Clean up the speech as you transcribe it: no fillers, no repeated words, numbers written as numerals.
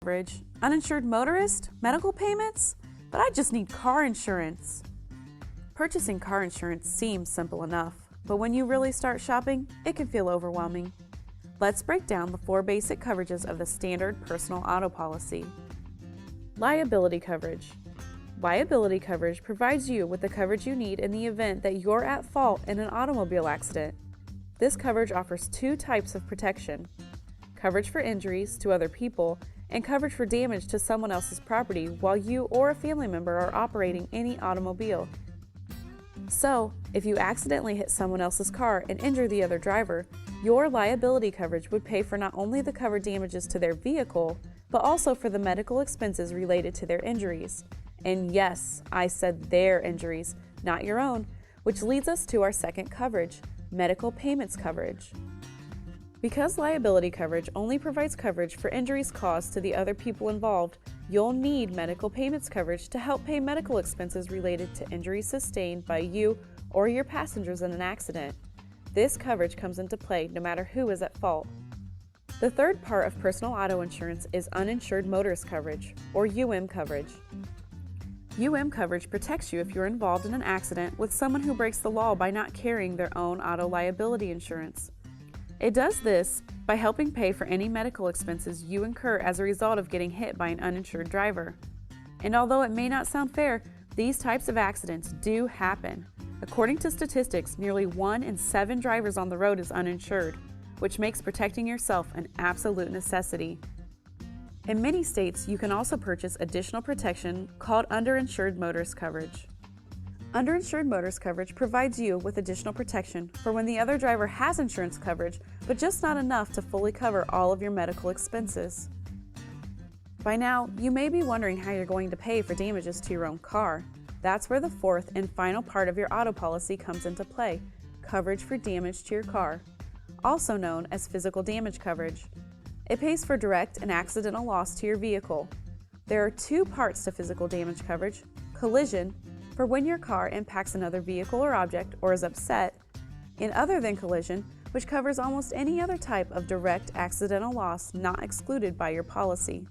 coverage, uninsured motorist, medical payments, but I just need car insurance. Purchasing car insurance seems simple enough, but when you really start shopping, it can feel overwhelming. Let's break down the 4 basic coverages of the standard personal auto policy. Liability coverage. Liability coverage provides you with the coverage you need in the event that you're at fault in an automobile accident. This coverage offers 2 types of protection: coverage for injuries to other people and coverage for damage to someone else's property while you or a family member are operating any automobile. So, if you accidentally hit someone else's car and injure the other driver, your liability coverage would pay for not only the covered damages to their vehicle, but also for the medical expenses related to their injuries. And yes, I said their injuries, not your own, which leads us to our second coverage, medical payments coverage. Because liability coverage only provides coverage for injuries caused to the other people involved, you'll need medical payments coverage to help pay medical expenses related to injuries sustained by you or your passengers in an accident. This coverage comes into play no matter who is at fault. The third part of personal auto insurance is uninsured motorist coverage, or UM coverage. UM coverage protects you if you're involved in an accident with someone who breaks the law by not carrying their own auto liability insurance. It does this by helping pay for any medical expenses you incur as a result of getting hit by an uninsured driver. And although it may not sound fair, these types of accidents do happen. According to statistics, nearly 1 in 7 drivers on the road is uninsured, which makes protecting yourself an absolute necessity. In many states, you can also purchase additional protection called underinsured motorist coverage. Underinsured motorist coverage provides you with additional protection for when the other driver has insurance coverage, but just not enough to fully cover all of your medical expenses. By now, you may be wondering how you're going to pay for damages to your own car. That's where the 4th and final part of your auto policy comes into play, coverage for damage to your car, also known as physical damage coverage. It pays for direct and accidental loss to your vehicle. There are 2 parts to physical damage coverage: collision, for when your car impacts another vehicle or object or is upset, and other than collision, which covers almost any other type of direct accidental loss not excluded by your policy.